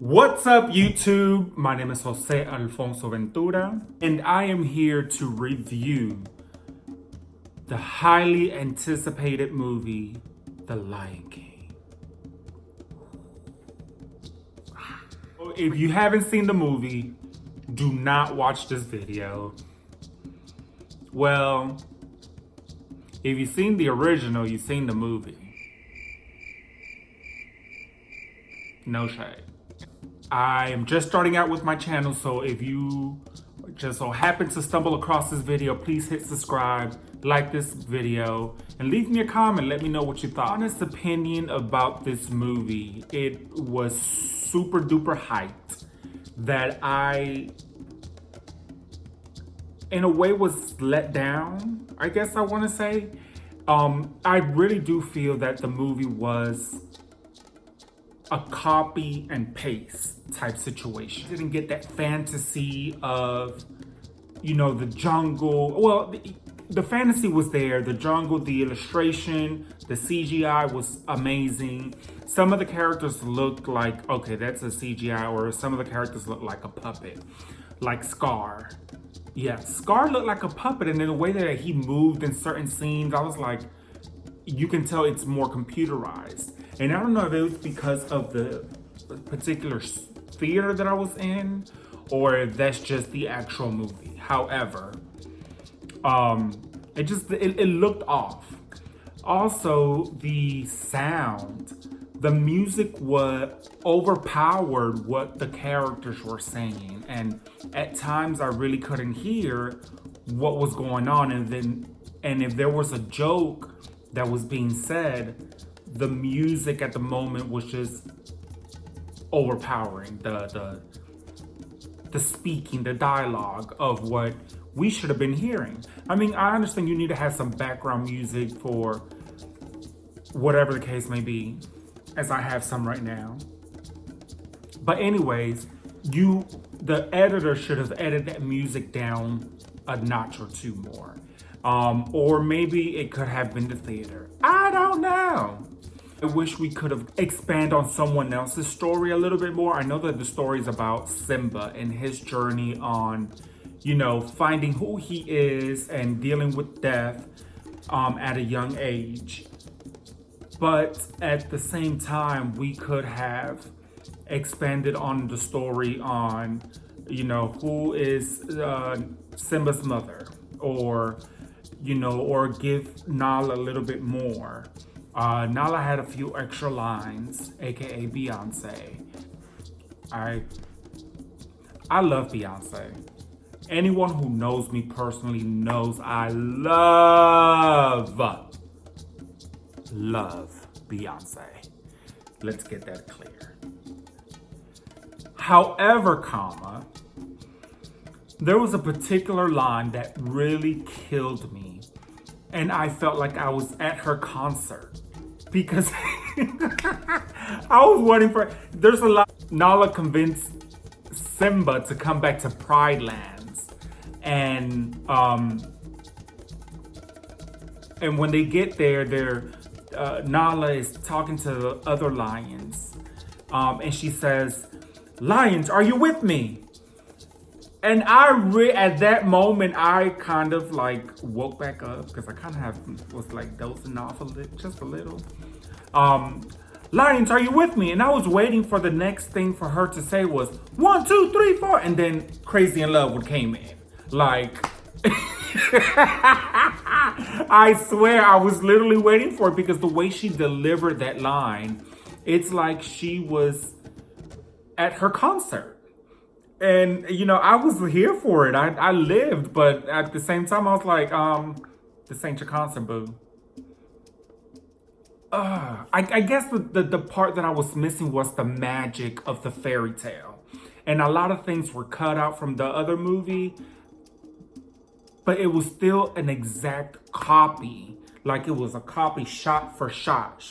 What's up, YouTube? My name is Jose Alfonso Ventura, and I am here to review the highly anticipated movie, The Lion King. If you haven't seen the movie, do not watch this video. Well, if you've seen the original, you've seen the movie. No shade. I am just starting out with my channel, so if you just so happen to stumble across this video, please hit subscribe, like this video, and leave me a comment. Let me know what you thought. Honest opinion about this movie, it was super duper hyped that I, in a way, was let down, I guess I want to say. I really do feel that the movie was a copy and paste type situation. Didn't get that fantasy of, the jungle. Well, the fantasy was there, the jungle, the illustration, the CGI was amazing. Some of the characters looked like, okay, that's a CGI, or some of the characters looked like a puppet, like Scar. Yeah, Scar looked like a puppet, and in the way that he moved in certain scenes, I was like, you can tell it's more computerized. And I don't know if it was because of the particular theater that I was in, or if that's just the actual movie. However, it looked off. Also, the sound, the music overpowered what the characters were saying, and at times I really couldn't hear what was going on. And if there was a joke that was being said, the music at the moment was just overpowering the speaking, the dialogue of what we should have been hearing. I mean, I understand you need to have some background music for whatever the case may be, as I have some right now. But anyways, the editor should have edited that music down a notch or two more. Or maybe it could have been the theater. I don't know. I wish we could have expanded on someone else's story a little bit more. I know that the story is about Simba and his journey on, finding who he is and dealing with death at a young age. But at the same time, we could have expanded on the story on, who is Simba's mother, or give Nala a little bit more. Nala had a few extra lines, aka Beyonce. I love Beyonce. Anyone who knows me personally knows I love Beyonce. Let's get that clear. However, there was a particular line that really killed me, and I felt like I was at her concert because I was waiting for. There's a lot. Nala convinced Simba to come back to Pride Lands, and when they get there, Nala is talking to the other lions, and she says, "Lions, are you with me?" And at that moment, I kind of like woke back up because I kind of was like dozing off just a little. Lions, are you with me? And I was waiting for the next thing for her to say was 1, 2, 3, 4, and then Crazy in Love would came in. Like, I swear I was literally waiting for it because the way she delivered that line, it's like she was at her concert. And, I was here for it. I lived, but at the same time, I was like, this ain't your concert, boo. I guess the part that I was missing was the magic of the fairy tale. And a lot of things were cut out from the other movie, but it was still an exact copy. Like it was a copy shot for shot.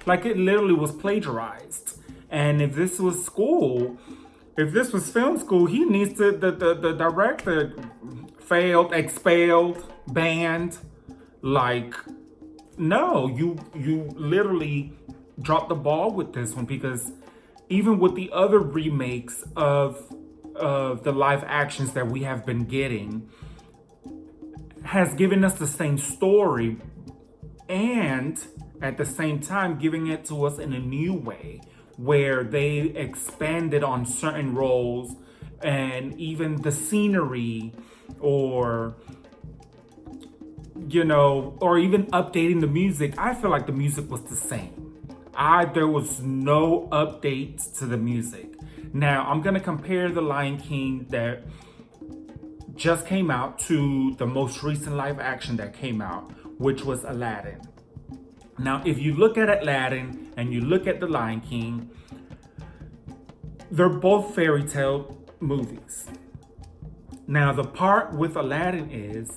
Like it literally was plagiarized. And if this was school, if this was film school, he needs to, the director failed, expelled, banned. Like, no, you literally dropped the ball with this one, because even with the other remakes of the live actions that we have been getting, has given us the same story and at the same time giving it to us in a new way where they expanded on certain roles and even the scenery or or even updating the music. I feel like the music was the same. There was no updates to the music. Now I'm gonna compare The Lion King that just came out to the most recent live action that came out, which was Aladdin. Now, if you look at Aladdin and you look at The Lion King, they're both fairy tale movies. Now, the part with Aladdin is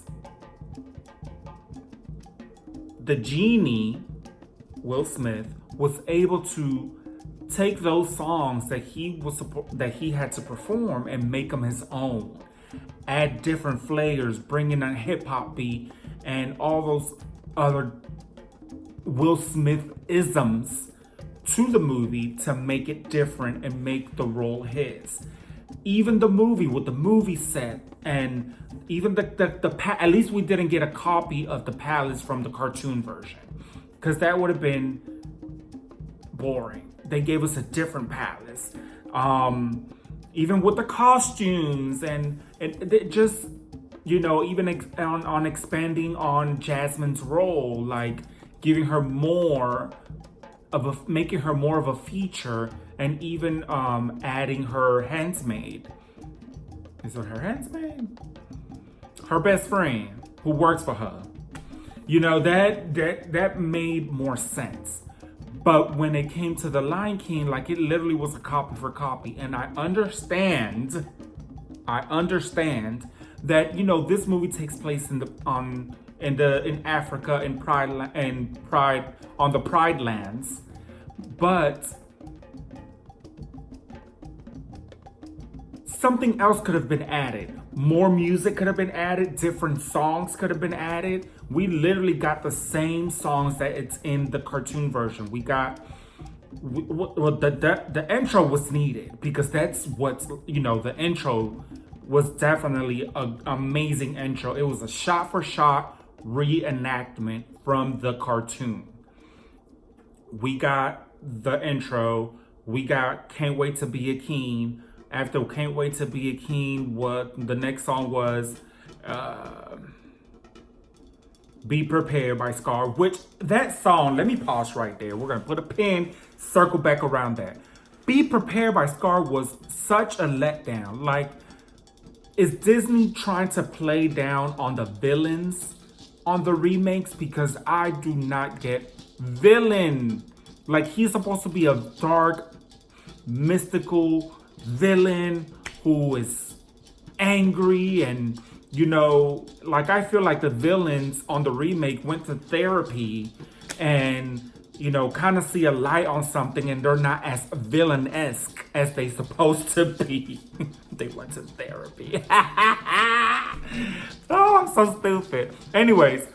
the genie, Will Smith, was able to take those songs that he had to perform and make them his own. Add different flavors, bring in a hip hop beat and all those other Will Smith isms to the movie to make it different and make the role his. Even the movie with the movie set and even at least we didn't get a copy of the palace from the cartoon version because that would have been boring. They gave us a different palace. Even with the costumes and it just, even on expanding on Jasmine's role, like giving her making her more of a feature and even adding her handsmaid. Is it her handsmaid? Her best friend who works for her. That made more sense. But when it came to The Lion King, like it literally was a copy for copy. And I understand that, this movie takes place in Africa in Pride on the Pride lands. But something else could have been added. More music could have been added. Different songs could have been added. We literally got the same songs that it's in the cartoon version. We got, the intro was needed because that's what's, the intro was definitely an amazing intro. It was a shot for shot reenactment from the cartoon. We got the intro. We got Can't Wait to Be a King. After Can't Wait to Be a King, what the next song was, Be Prepared by Scar, which that song, let me pause right there. We're going to put a pin, circle back around that. Be Prepared by Scar was such a letdown. Like, is Disney trying to play down on the villains on the remakes? Because I do not get villain. Like, he's supposed to be a dark, mystical villain who is angry and I feel like the villains on the remake went to therapy and kind of see a light on something and they're not as villain-esque as they supposed to be. They went to therapy. Oh, I'm so stupid. Anyways,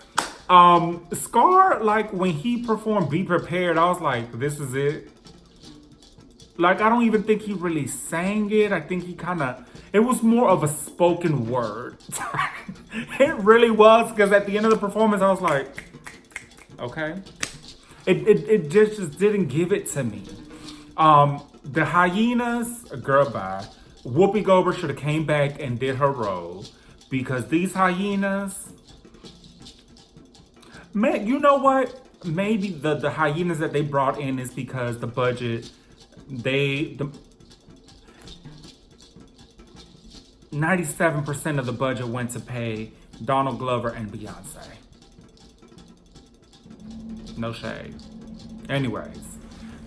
Scar, like when he performed Be Prepared, I was like, this is it. Like, I don't even think he really sang it. I think it was more of a spoken word. It really was, because at the end of the performance, I was like, okay. It just didn't give it to me. The hyenas, girl, bye. Whoopi Goldberg should have came back and did her role, because these hyenas, man, you know what? Maybe the hyenas that they brought in is because the budget, 97% of the budget went to pay Donald Glover and Beyonce. No shade. Anyways.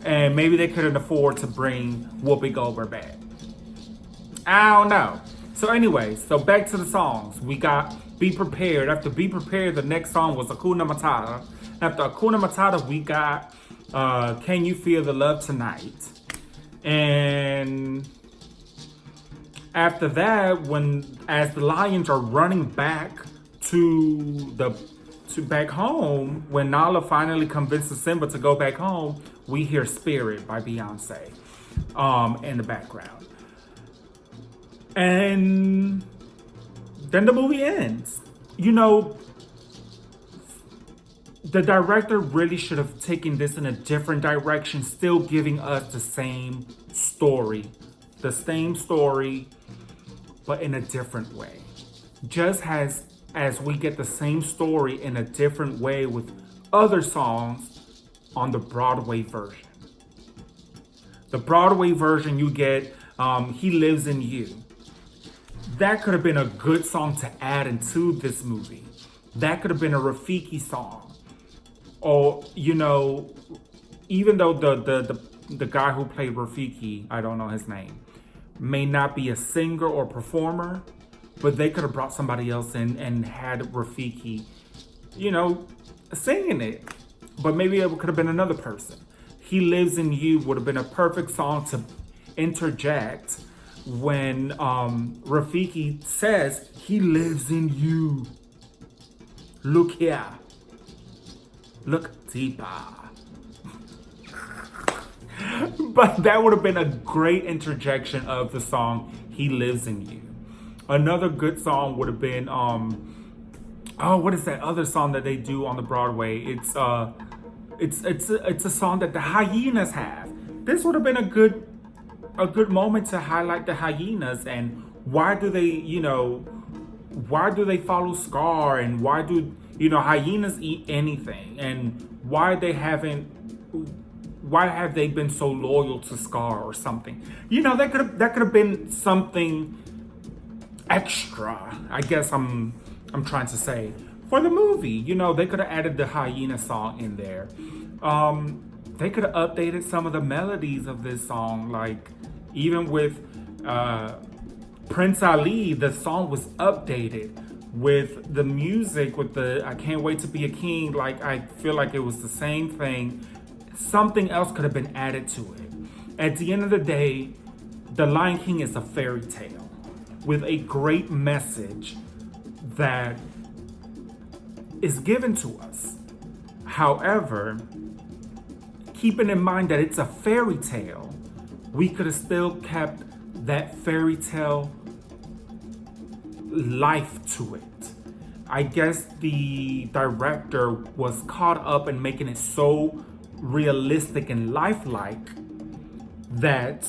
And maybe they couldn't afford to bring Whoopi Goldberg back. I don't know. So anyways, so back to the songs. We got Be Prepared. After Be Prepared, the next song was Hakuna Matata. After Hakuna Matata, we got Can You Feel the Love Tonight? And after that, as the lions are running back to back home, when Nala finally convinces Simba to go back home, we hear Spirit by Beyonce. in the background. And then the movie ends. You know, the director really should have taken this in a different direction, still giving us the same story. The same story, but in a different way. Just as we get the same story in a different way with other songs on the Broadway version. The Broadway version, you get He Lives in You. That could have been a good song to add into this movie. That could have been a Rafiki song. Or, you know, even though the guy who played Rafiki, I don't know his name, may not be a singer or performer, but they could have brought somebody else in and had Rafiki, you know, singing it. But maybe it could have been another person. He Lives in You would have been a perfect song to interject when Rafiki says, he lives in you. Look here. Look deeper. But that would have been a great interjection of the song He Lives in You. Another good song would have been what is that other song that they do on the Broadway? It's a song that the Hyenas have. This would have been a good moment to highlight the Hyenas and why do they follow Scar, and why do hyenas eat anything, and why have they been so loyal to Scar or something? That could have been something extra, I guess I'm trying to say, for the movie. They could have added the hyena song in there. They could have updated some of the melodies of this song, like even with Prince Ali, the song was updated with the music, with the I Can't Wait to Be a King. Like, I feel like it was the same thing. Something else could have been added to it. At the end of the day, The Lion King is a fairy tale with a great message that is given to us. However, keeping in mind that it's a fairy tale, we could have still kept that fairy tale life to it. I guess the director was caught up in making it so realistic and lifelike that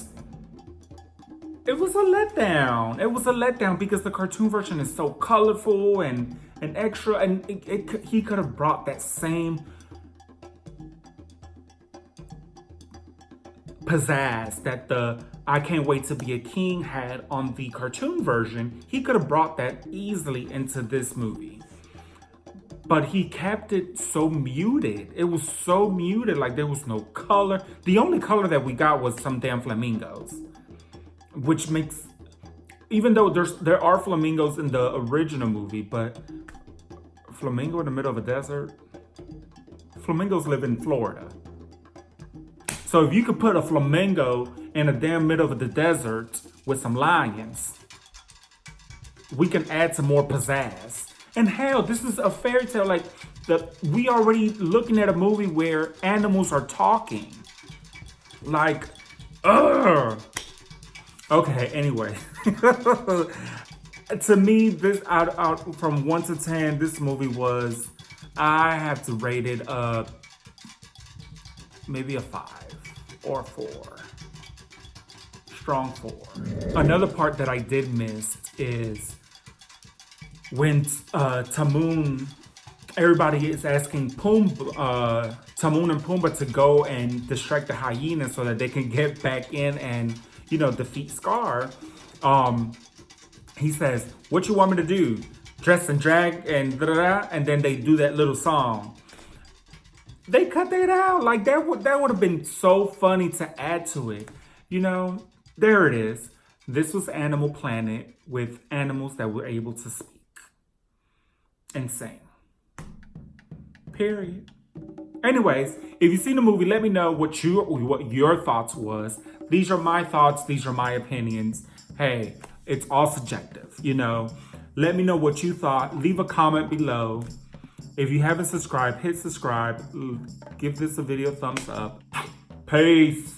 it was a letdown. It was a letdown because the cartoon version is so colorful and extra, and he could have brought that same pizzazz that the I Can't Wait to Be a King had on the cartoon version. He could have brought that easily into this movie. But he kept it so muted. It was so muted, like there was no color. The only color that we got was some damn flamingos. Which makes, even though there are flamingos in the original movie, but flamingo in the middle of a desert? Flamingos live in Florida. So if you could put a flamingo in the damn middle of the desert with some lions, we can add some more pizzazz. And hell, this is a fairy tale. Like, we already looking at a movie where animals are talking. Like, ugh. Okay, anyway. To me, this out from 1 to 10, this movie was, I have to rate it maybe a 5 or 4. Strong 4. Another part that I did miss is when Timon, everybody is asking Timon and Pumbaa to go and distract the hyena so that they can get back in and, defeat Scar. He says, what you want me to do? Dress and drag and da-da-da? And then they do that little song. They cut that out. Like, that would have been so funny to add to it. There it is. This was Animal Planet with animals that were able to speak and sing. Period. Anyways, if you've seen the movie, let me know what your thoughts was. These are my thoughts. These are my opinions. Hey, it's all subjective, Let me know what you thought. Leave a comment below. If you haven't subscribed, hit subscribe. Give this a video a thumbs up. Peace.